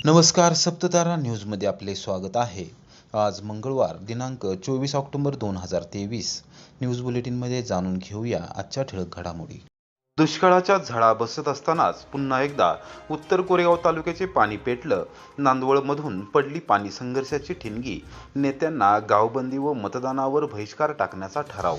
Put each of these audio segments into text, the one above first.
नमस्कार, सप्ततारा न्यूजमध्ये आपले स्वागत आहे. आज मंगळवार दिनांक 24 ऑक्टोबर 2023. न्यूज बुलेटिनमध्ये जाणून घेऊया आजच्या ठळक घडामोडी. दुष्काळाच्या झळा बसत असतानाच पुन्हा एकदा उत्तर कोरेगाव तालुक्याचे पाणी पेटलं. नांदवळमधून पडली पाणी संघर्षाची ठिणगी. नेत्यांना गावबंदी व मतदानावर बहिष्कार टाकण्याचा ठराव.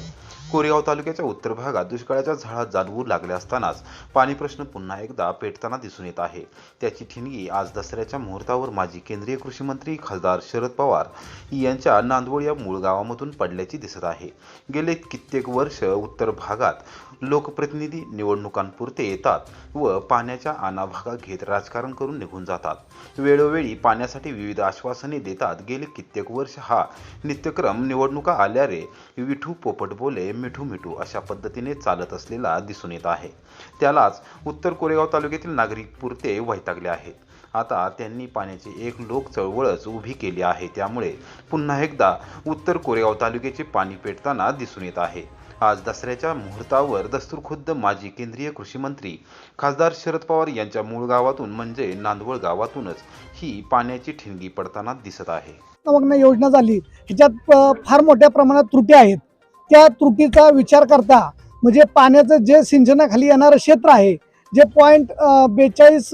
कोरेगाव तालुक्याच्या उत्तर भागात दुष्काळाच्या झळा जाणवू लागल्या असतानाच पाणी प्रश्न पुन्हा एकदा पेटताना दिसून येत आहे. त्याची ठिणगी आज दसऱ्याच्या मुहूर्तावर माजी केंद्रीय कृषी मंत्री खासदार शरद पवार यांच्या नांदवळ या मूळ गावामधून पडल्याची दिसत आहे. गेले कित्येक वर्ष उत्तर भागात लोकप्रतिनिधी निवडणुकांपुरते येतात व पाण्याच्या आणाभागा घेत राजकारण करून निघून जातात. वेळोवेळी पाण्यासाठी विविध आश्वासने देतात. गेले कित्येक वर्ष हा नित्यक्रम निवडणुका आल्या रे विठू पोपट बोले मिठू मिठू अशा पद्धतीने चालत असलेला दिसून येत आहे. त्यालाच उत्तर कोरेगाव तालुक्यातील नागरिक पुरते वैतागले आहेत. आता त्यांनी पाण्याची एक लोक चळवळच उभी केली आहे. त्यामुळे पुन्हा एकदा उत्तर कोरेगाव तालुक्याचे पाणी पेटताना दिसून येत आहे. आज दसऱ्याच्या मुहूर्तावर दस्तूरखुद्द माजी केंद्रीय कृषी मंत्री खासदार शरद पवार यांच्या मूळ गावातून म्हणजे नांदवळ गावातूनच ही पाण्याची ठिणगी पडताना दिसत आहे. योजना झाली, ह्याच्यात फार मोठ्या प्रमाणात त्रुटी आहेत. त्या त्रुटीचा विचार करता म्हणजे पाण्याचं जे सिंचनाखाली येणारं क्षेत्र आहे, जे .42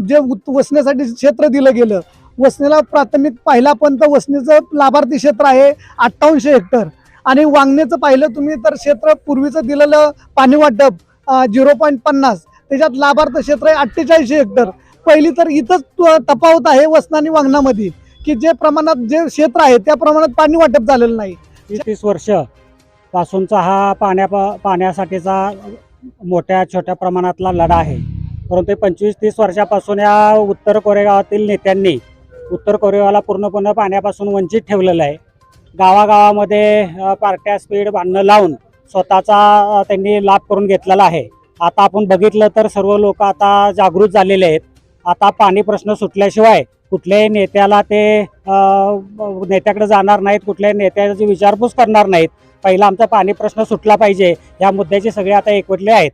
जे वसण्यासाठी क्षेत्र दिलं गेलं, वसण्याला प्राथमिक पहिला पंत वसण्याचं लाभार्थी क्षेत्र आहे 58 हेक्टर आणि वांगण्याचं पाहिलं तुम्ही तर क्षेत्र पूर्वीचं दिलेलं पाणी वाटप 0.50, त्याच्यात लाभार्थ क्षेत्र आहे 48 हेक्टर. पहिली तर इथंच तफावत आहे वसना आणि वांगणामध्ये की जे प्रमाणात जे क्षेत्र आहे त्या प्रमाणात पाणी वाटप झालेलं नाही. 30 वर्ष पासूनचा हा पाण्यासाठीचा मोठ्या छोट्या प्रमाणातला लढा आहे. परंतु 25-30 वर्षापासून या उत्तर कोरेगावातील नेत्यांनी उत्तर कोरेगावला पूर्णपणे पाण्यापासून वंचित ठेवलेलं आहे. गावागावामध्ये पार्ट्या स्पीड भांडणं लावून स्वतःचा त्यांनी लाभ करून घेतलेला आहे. आता आपण बघितलं तर सर्व लोक आता जागृत झालेले आहेत. आता पाणी प्रश्न सुटल्याशिवाय कुठल्याही नेत्याला ते नेत्याकडे जाणार नाहीत, कुठल्याही नेत्याची विचारपूस करणार नाहीत. पहिला आमचा पाणी प्रश्न सुटला पाहिजे या मुद्द्याचे सगळे आता एकवटले आहेत.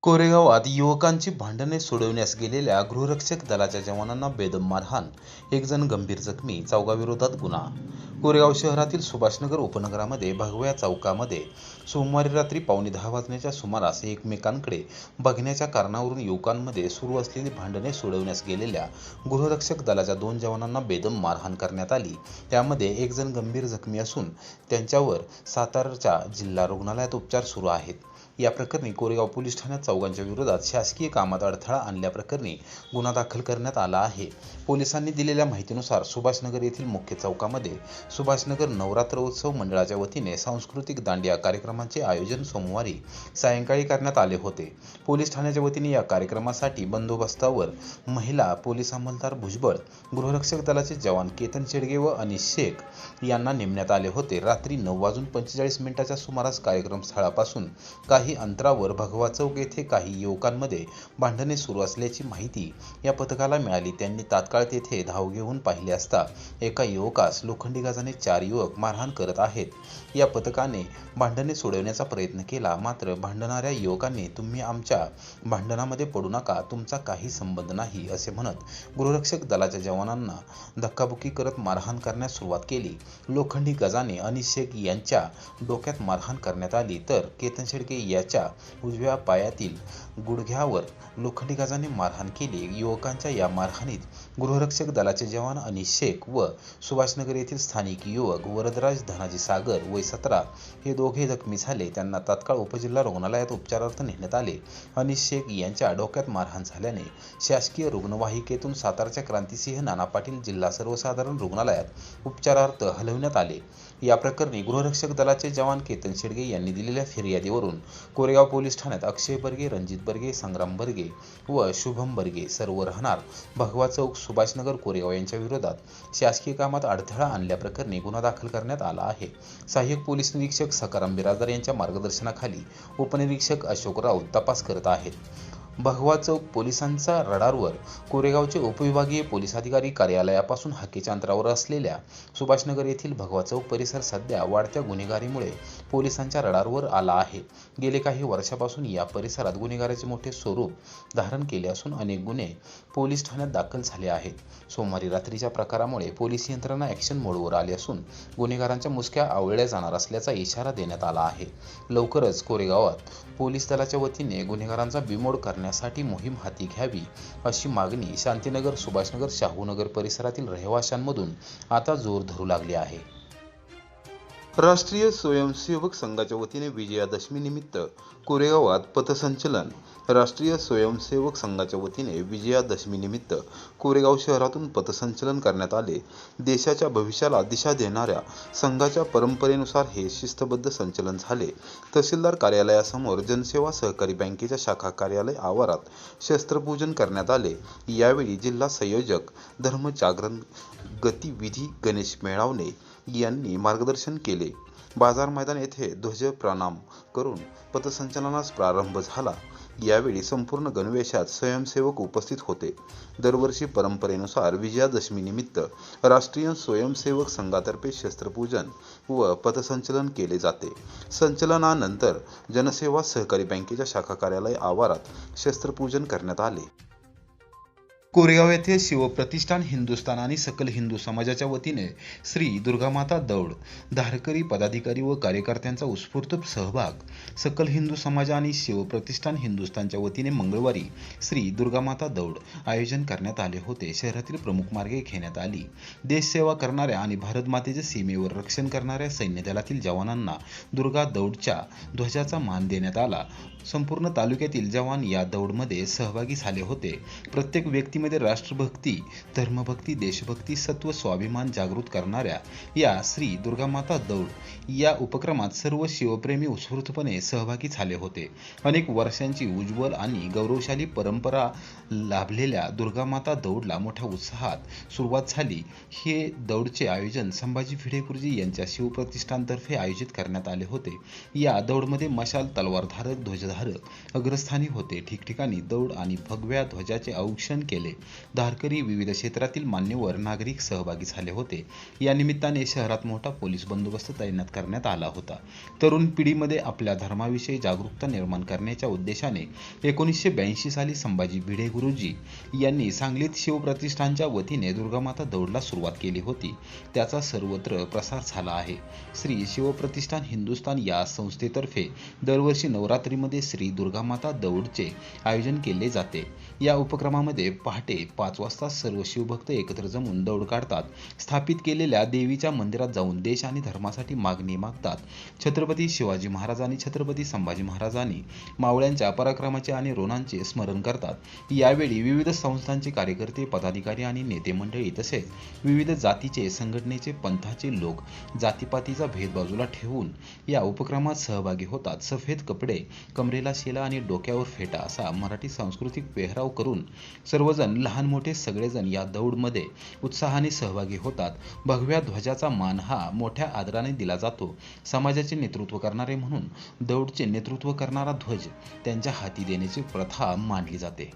कोरेगावात युवकांची भांडणे सोडवण्यास गेलेल्या गृहरक्षक दलाच्या जवानांना बेदम मारहाण. एक जण गंभीर जखमी. चौघाविरोधात गुन्हा. कोरेगाव शहरातील सुभाषनगर उपनगरामध्ये भगव्या चौकामध्ये सोमवारी रात्री 9:15 वाजण्याच्या सुमारास एकमेकांकडे बघण्याच्या कारणावरून युवकांमध्ये सुरू असलेली भांडणे सोडवण्यास गेलेल्या गृहरक्षक दलाच्या 2 जवानांना बेदम मारहाण करण्यात आली. त्यामध्ये एक जण गंभीर जखमी असून त्यांच्यावर सातारच्या जिल्हा रुग्णालयात उपचार सुरू आहेत. या प्रकरणी कोरेगाव पोलीस ठाण्यात चौघांच्या विरोधात शासकीय कामात अडथळा आणल्याप्रकरणी गुन्हा दाखल करण्यात आला आहे. पोलिसांनी दिलेल्या माहितीनुसार सुभाषनगर येथील मुख्य चौकामध्ये सुभाषनगर नवरात्र उत्सव मंडळाच्या वतीने सांस्कृतिक दांडिया कार्यक्रमाचे आयोजन सोमवारी सायंकाळी करण्यात आले होते. पोलीस ठाण्याच्या वतीने या कार्यक्रमासाठी बंदोबस्तावर महिला पोलीस अंमलदार भुजबळ, गृहरक्षक दलाचे जवान केतन शेडगे व अनिश शेख यांना नेमण्यात आले होते. रात्री 9:45 सुमारास कार्यक्रम स्थळापासून काही अंतरावर भगवा चौक येथे काही युवकांमध्ये भांडणे सुरू असल्याची माहिती या पथकाला मिळाली. त्यांनी तात्काळ तेथे धाव घेऊन पाहिले असता एका युवकास लोखंडी गाजाने 4 युवक मारहाण करत आहेत. या पथकाने भांडणे सोडवण्याचा प्रयत्न केला, मात्र भांडणाऱ्या युवकांनी तुम्ही आमच्या भांडणामध्ये पडू नका, तुमचा काही संबंध नाही असे म्हणत गृहरक्षक दलाच्या जवानांना धक्काबुक्की करत मारहाण करण्यास सुरुवात केली. लोखंडी गजाने अनिश शेख यांच्या डोक्यात मारहाण करण्यात आली तर केतन शेडके याच्या उजव्या पायातील गुडघ्यावर लोखंडी गाजाने मारहाण केली. युवकांच्या या मारहाणीत गृहरक्षक दलाचे जवान अनिश शेख व सुभाषनगर येथील स्थानिक युवक वरदराज धनाजी सागर वय 17 हे दोघे जखमी झाले. त्यांना तात्काळ उपजिल्हा रुग्णालयात उपचारार्थ नेण्यात आले. अनिश शेख यांच्या डोक्यात मारहाण झाल्याने शासकीय रुग्णवाहिकेतून सातारच्या क्रांतिसिंह नाना पाटील जिल्हा सर्वसाधारण रुग्णालयात उपचारार्थ हलविण्यात आले. या प्रकरणी गृहरक्षक दलाचे जवान केतन शेडगे यांनी दिलेल्या फिर्यादीवरून कोरेगाव पोलीस ठाण्यात अक्षय बर्गे, रणजित बर्गे, संग्राम बर्गे व शुभम बर्गे सर्व राहणार भगवा चौक सुभाषनगर कोरेगाव यांच्या विरोधात शासकीय कामात अडथळा आणल्याप्रकरणी गुन्हा दाखल करण्यात आला आहे. सहाय्यक पोलीस निरीक्षक सकाराम बिराजदार यांच्या मार्गदर्शनाखाली उपनिरीक्षक अशोक राऊत तपास करत आहेत. भगवा चौक पोलिसांचा रडारवर कोरेगावचे उपविभागीय पोलीस अधिकारी कार्यालयापासून हाकेच्या अंतरावर असलेल्या सुभाषनगर येथील भगवा चौक परिसर सध्या वाढत्या गुन्हेगारीमुळे पोलिसांच्या रडारवर आला आहे. गेले काही वर्षापासून या परिसरात गुन्हेगारीचे मोठे स्वरूप धारण केले असून अनेक गुन्हे पोलीस ठाण्यात दाखल झाले आहेत. सोमवारी रात्रीच्या प्रकारामुळे पोलीस यंत्रणा ॲक्शन मोडवर आली असून गुन्हेगारांच्या मुसक्या आवळल्या जाणार असल्याचा इशारा देण्यात आला आहे. लवकरच कोरेगावात पोलीस दलाच्या वतीने गुन्हेगारांचा बिमोड करण्यासाठी मोहीम हाती घ्यावी अशी मागणी शांतीनगर, सुभाषनगर, शाहूनगर परिसरातील रहिवाशांमधून आता जोर धरू लागली आहे. राष्ट्रीय स्वयंसेवक संघाच्या वतीने विजयादशमी निमित्त कोरेगावात पथसंचलन. राष्ट्रीय स्वयंसेवक संघाच्या वतीने विजयादशमी निमित्त कोरेगाव शहरातून पथसंचलन करण्यात आले. देशाच्या भविष्याला दिशा देणाऱ्या संघाच्या परंपरेनुसार हे शिस्तबद्ध संचलन झाले. तहसीलदार कार्यालयासमोर जनसेवा सहकारी बँकेच्या शाखा कार्यालय आवारात शस्त्रपूजन करण्यात आले. यावेळी जिल्हा संयोजक धर्मजागरण गतिविधी गणेश मेळावणे यांनी मार्गदर्शन केले. बाजार मैदान येथे ध्वज प्रणाम करून पथसंचलनास प्रारंभ झाला. यावेळी संपूर्ण गणवेशात स्वयंसेवक उपस्थित होते. दरवर्षी परंपरेनुसार विजयादशमी निमित्त राष्ट्रीय स्वयंसेवक संघातर्फे शस्त्रपूजन व पथसंचलन केले जाते. संचलनानंतर जनसेवा सहकारी बँकेच्या शाखा कार्यालय आवारात शस्त्रपूजन करण्यात आले. कोरेगाव येथे शिवप्रतिष्ठान हिंदुस्थान आणि सकल हिंदू समाजाच्या वतीने श्री दुर्गामाता दौड धारकरी, पदाधिकारी व कार्यकर्त्यांचा उत्स्फूर्त सहभाग. सकल हिंदू समाज आणि शिवप्रतिष्ठान हिंदुस्थानच्या वतीने मंगळवारी श्री दुर्गामाता दौड आयोजन करण्यात आले होते. शहरातील प्रमुख मार्गे घेण्यात आली. देशसेवा करणाऱ्या आणि भारत मातेचे सीमेवर रक्षण करणाऱ्या सैन्य दलातील जवानांना दुर्गा दौडच्या ध्वजाचा मान देण्यात आला. संपूर्ण तालुक्यातील जवान या दौडमध्ये सहभागी झाले होते. प्रत्येक व्यक्तीमध्ये राष्ट्रभक्ती, धर्मभक्ती, देशभक्ती, सत्व, स्वाभिमान जागृत करणाऱ्या या श्री दुर्गामाता दौड या उपक्रमात सर्व शिवप्रेमी उत्स्फूर्तपणे सहभागी झाले होते. अनेक वर्षांची उज्ज्वल आणि गौरवशाली परंपरा लाभलेल्या दुर्गामाता दौडला मोठ्या उत्साहात सुरुवात झाली. हे दौडचे आयोजन संभाजी भिडे गुरुजी यांच्या शिवप्रतिष्ठानतर्फे आयोजित करण्यात आले होते. या दौडमध्ये मशाल, तलवारधारक, ध्वजधारक अग्रस्थानी होते. ठिकठिकाणी दौड आणि भगव्या ध्वजाचे औक्षण केले. धारकरी, विविध क्षेत्रातील मान्यवर, नागरिक सहभागी झाले होते. या निमित्ताने शहरात मोठा पोलीस बंदोबस्त तैनात करण्यात आला होता. तरुण पिढीमध्ये आपल्या धर्माविषयी जागरूकता निर्माण करण्याच्या उद्देशाने 1982 साली संभाजी भिडे गुरुजी यांनी सांगलीत शिवप्रतिष्ठानच्या वतीने दुर्गामाता दौडला सुरुवात केली होती. त्याचा सर्वत्र प्रसार झाला आहे. श्री शिवप्रतिष्ठान हिंदुस्थान या संस्थेतर्फे दरवर्षी नवरात्रीमध्ये श्री दुर्गामाता दौडचे आयोजन केले जाते. या उपक्रमामध्ये पहाटे 5 वाजता सर्व शिवभक्त एकत्र जमून दौड काढतात. स्थापित केलेल्या देवीच्या मंदिरात जाऊन देश आणि धर्मासाठी मागणी मागतात. छत्रपती शिवाजी महाराज आणि छत्रपती संभाजी महाराजांनी मावळ्यांच्या पराक्रमाचे आणि रोणांचे स्मरण करतात. यावेळी विविध संस्थांचे कार्यकर्ते, पदाधिकारी आणि नेते मंडळी तसेच विविध जातीचे, संघटनेचे, पंथाचे लोक जातीपातीचा भेद बाजूला ठेवून या उपक्रमात सहभागी होतात. सफेद कपडे, कमरेला शेला आणि डोक्यावर फेटा असा मराठी सांस्कृतिक पेहराव करून सर्वजण, लहान मोठे सगळेजण या दौडमध्ये उत्साहाने सहभागी होतात. भगव्या ध्वजाचा मान हा मोठ्या आदराने दिला जातो. समाजाचे नेतृत्व करणारे म्हणून दौडचे नेतृत्व करणारा ध्वज त्यांच्या हाती देण्याची प्रथा मानली जाते.